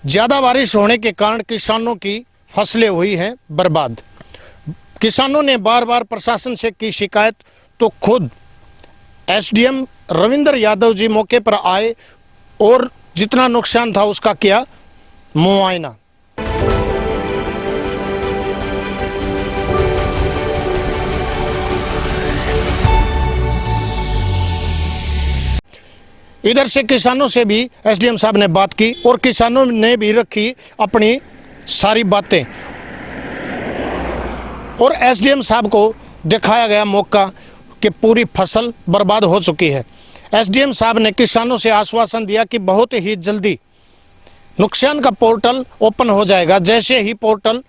ज्यादा बारिश होने के कारण किसानों की फसलें हुई हैं बर्बाद। किसानों ने बार बार प्रशासन से की शिकायत तो खुद एसडीएम रविंद्र यादव जी मौके पर आए और जितना नुकसान था उसका किया मुआयना। इधर से किसानों से भी एसडीएम साहब ने बात की और किसानों ने भी रखी अपनी सारी बातें और एसडीएम साहब को दिखाया गया मौका कि पूरी फसल बर्बाद हो चुकी है। एसडीएम साहब ने किसानों से आश्वासन दिया कि बहुत ही जल्दी नुकसान का पोर्टल ओपन हो जाएगा। जैसे ही पोर्टल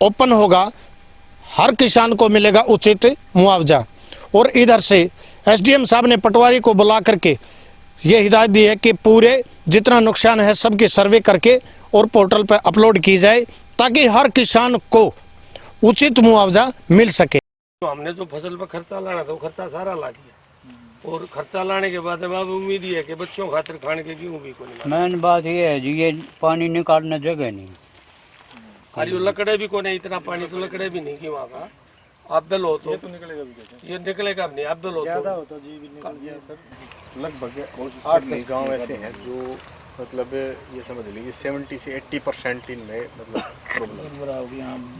ओपन होगा हर किसान को मिलेगा उचित मुआवजा। और इधर से एसडीएम साहब ने पटवारी को बुला करके ये हिदायत दी है कि पूरे जितना नुकसान है सबकी सर्वे करके और पोर्टल पर अपलोड की जाए ताकि हर किसान को उचित मुआवजा मिल सके। तो हमने जो फसल पर खर्चा लाना था वो खर्चा सारा ला दिया और खर्चा लाने के बाद अब उम्मीद ही है कि बच्चों खातिर खाने के गेहूं भी को नहीं। मेन बात ये है जी, ये पानी निकालने जगह नहीं। अरे लकड़े भी को नहीं, इतना पानी तो लकड़े भी नहीं कि वहाँ का आप बिल हो तो ये निकलेगा भी नहीं। आप बिल हो तो जी भी निकल गया सर। लगभग 8 गांव ऐसे हैं जो मतलब ये समझ लीजिए 70 से 80% इनमें मतलब प्रॉब्लम।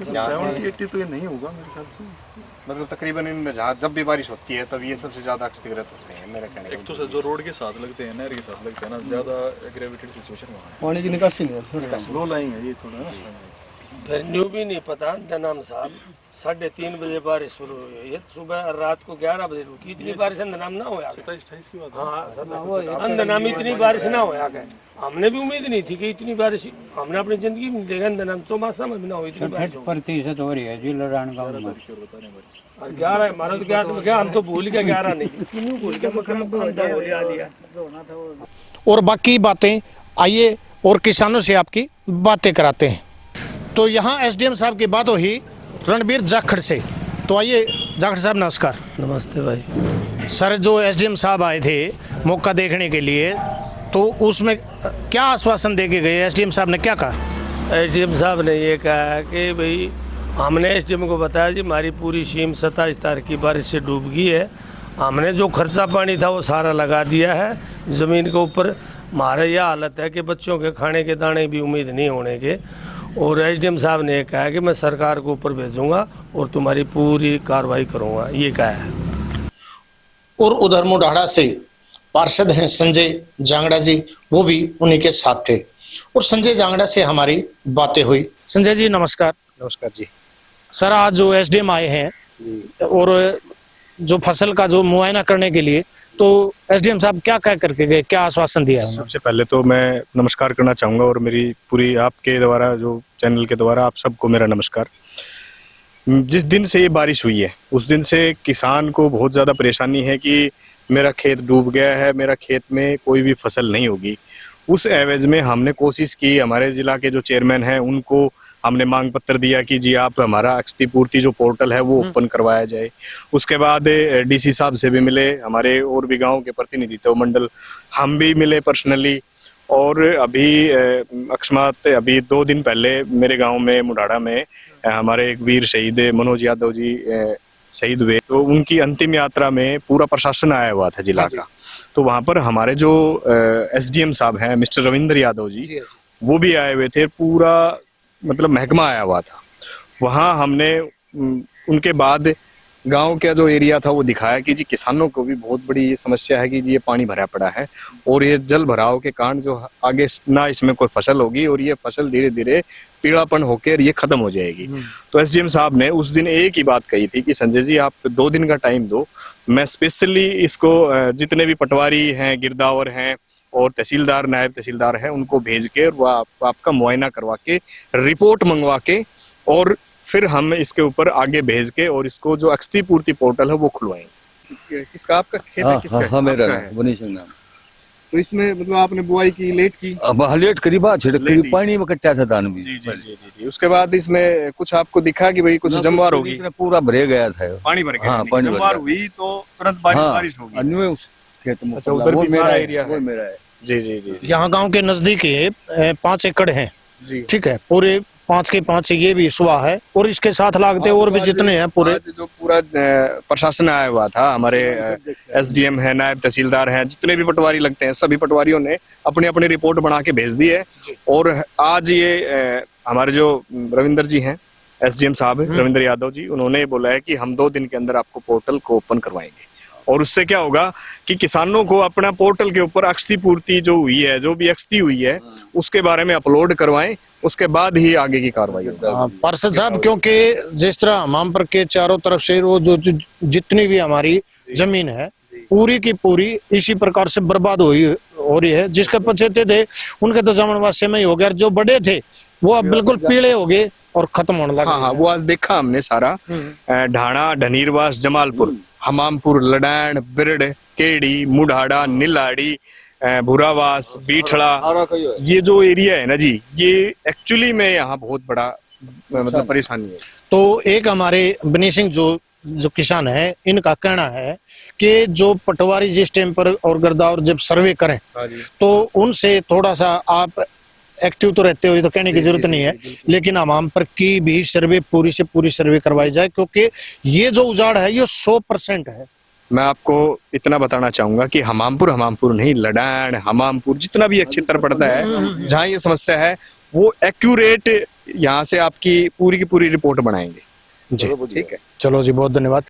70-80 तो ये नहीं होगा मेरे ख्याल से। मतलब तकरीबन इनमें जहाँ जब भी बारिश होती है तब ये सबसे ज़्यादा क्षतिग्रस्त होते हैं मेरे कहने। एक तो जो रोड के साथ लगते हैं, नहर के साथ लगते हैं ना, ज़्यादा एग्रेवेटेड सिचुएशन वहाँ है। पानी की निकासी नहीं है, स्लो लाइन है ये थोड़ा। फिर न्यू भी नहीं पता जनाम साहब 3:30 बजे बारिश शुरू हुई है, सुबह रात को 11 बजे रुकी। इतनी बारिश अंधनाम ना होया। 27-28 की बात। हाँ अंधनाम इतनी बारिश ना होया गए। हमने भी उम्मीद नहीं थी कि इतनी बारिश हमने अपनी जिंदगी में देखा। अंधनाम तो मासा में भी ना हो इतनी बारिश। 60% हो रही है जी लड़ान गाँव में। 11 हमारा तो क्या हम तो भूल गए 11 नहीं भूल गए। और बाकी बातें आइए और किसानों से आपकी बातें कराते हैं। तो यहाँ एसडीएम साहब की बात हुई रणबीर जाखड़ से। तो आइए जाखड़ साहब नमस्कार। नमस्ते भाई। सर जो एसडीएम साहब आए थे मौका देखने के लिए तो उसमें क्या आश्वासन दे के गए? एसडीएम साहब ने क्या कहा? एसडीएम साहब ने ये कहा कि भाई हमने एसडीएम को बताया जी हमारी पूरी शीम 27 तारीख की बारिश से डूब गई है। हमने जो खर्चा पानी था वो सारा लगा दिया है ज़मीन के ऊपर। हमारा यह हालत है कि बच्चों के खाने के दाने भी उम्मीद नहीं होने के। और एसडीएम साहब ने कहा कि मैं सरकार को ऊपर भेजूंगा और तुम्हारी पूरी कार्रवाई करूंगा, ये कहा है। और उधर मुढाड़ा से पार्षद हैं संजय जांगड़ा जी, वो भी उन्हीं के साथ थे और संजय जांगड़ा से हमारी बातें हुई। संजय जी नमस्कार। नमस्कार जी। सर आज जो एसडीएम आए हैं और जो फसल का जो मुआयना करने के लिए, तो एसडीएम साहब क्या कह करके गए, क्या आश्वासन दिया है? सबसे पहले तो मैं नमस्कार करना चाहूँगा और मेरी पूरी आपके द्वारा जो चैनल के द्वारा आप सबको मेरा नमस्कार। जिस दिन से ये बारिश हुई है उस दिन से किसान को बहुत ज़्यादा परेशानी है कि मेरा खेत डूब गया है, मेरा खेत में कोई भी फसल नहीं होगी। उस एवज में हमने कोशिश की, हमारे ज़िला के जो चेयरमैन हैं उनको हमने मांग पत्र दिया कि जी आप हमारा क्षतिपूर्ति जो पोर्टल है वो ओपन करवाया जाए। उसके बाद डीसी साहब से भी मिले, हमारे और भी गांव के प्रतिनिधित्व मंडल हम भी मिले पर्सनली। और अभी अकस्मात अभी 2 दिन पहले मेरे गांव में मुढाड़ा में हमारे एक वीर शहीद मनोज यादव जी शहीद हुए, तो उनकी अंतिम यात्रा में पूरा प्रशासन आया हुआ था जिला का। तो वहाँ पर हमारे जो एसडीएम साहब हैं मिस्टर रविंद्र यादव जी, वो भी आए हुए थे, पूरा मतलब महकमा आया हुआ था वहाँ। हमने उनके बाद गांव का जो एरिया था वो दिखाया कि जी किसानों को भी बहुत बड़ी समस्या है कि जी ये पानी भरा पड़ा है और ये जल भराव के कारण जो आगे ना इसमें कोई फसल होगी और ये फसल धीरे धीरे पीड़ापन होकर ये खत्म हो जाएगी। तो एसडीएम साहब ने उस दिन एक ही बात कही थी कि संजय जी आप 2 दिन का टाइम दो, मैं स्पेशली इसको जितने भी पटवारी हैं, गिरदावर हैं और तहसीलदार नायब तहसीलदार है उनको भेज के वो आपका मुआयना करवा के रिपोर्ट मंगवा के और फिर हम इसके ऊपर आगे भेज के और इसको जो क्षतिपूर्ति पोर्टल है वो खुलवाएंगे। किसका आपका खेत है? किसका? हाँ मेरा बनी सिंह नाम। तो इसमें मतलब आपने बुआई की लेट की? अब लेट करीबा छिड़क पानी में कट्टा था धान भी। जी। उसके बाद इसमें कुछ आपको दिखा कि भाई कुछ जमवार होगी? पूरा भरे गया था, पानी भर गया। हाँ, पानी जमवार हुई तो तुरंत बारिश होगी। खेत में अच्छा उधर भी सारा एरिया है? मेरा है। जी जी जी यहाँ गांव के नजदीक ही 5 एकड़ हैं, जी। ठीक है, पूरे 5 के 5 ये भी सुहा है और इसके साथ लागते और भी जितने हैं पूरे। आज जो पूरा प्रशासन आया हुआ था, हमारे एसडीएम है, नायब तहसीलदार हैं, जितने भी पटवारी लगते हैं, सभी पटवारियों ने अपनी अपनी रिपोर्ट बना के भेज दी है। और आज ये हमारे जो रविंदर जी हैं, एसडीएम साहब रविंद्र यादव जी, उन्होंने बोला है कि हम 2 दिन के अंदर आपको पोर्टल को ओपन करवाएंगे। और उससे क्या होगा कि किसानों को अपना पोर्टल के ऊपर क्षतिपूर्ति जो हुई है, जो भी क्षति हुई है, उसके बारे में अपलोड करवाएं, उसके बाद ही आगे की कार्रवाई होगी। पार्षद साहब, क्योंकि जिस तरह हमामपुर के चारों तरफ से वो जो जितनी भी हमारी जमीन है पूरी की पूरी इसी प्रकार से बर्बाद हो रही है। जिसके पछेते थे उनके तो जमनवास से में ही हो गया, जो बड़े थे वो अब बिल्कुल पीले हो गए और खत्म होने लगे। हाँ, वो आज देखा हमने सारा, ढाणा, ढनीरवास, जमालपुर, हमामपुर, लडान, बिरड, केड़ी, मुढ़ाड़ा, नीलाड़ी, भूरावास, बीठड़ा, ये जो एरिया है ना जी, ये एक्चुअली में यहाँ बहुत बड़ा मतलब परेशानी है। तो एक हमारे बनी सिंह जो किसान है, इनका कहना है कि जो पटवारी जिस टाइम पर और गिरदावर जब सर्वे करें तो उनसे थोड़ा सा आप एक्टिव तो रहते हो, तो कहने की जरूरत नहीं है, लेकिन हमाम पर की भी सर्वे पूरी से पूरी सर्वे करवाई जाए, क्योंकि ये जो उजाड़ है ये 100% है। मैं आपको इतना बताना चाहूंगा कि हमामपुर नहीं, लडान, हमामपुर, जितना भी एक क्षेत्र पड़ता है जहाँ ये समस्या है, वो एक्यूरेट यहाँ से आपकी पूरी की पूरी रिपोर्ट बनाएंगे जी। ठीक है, चलो जी, बहुत धन्यवाद।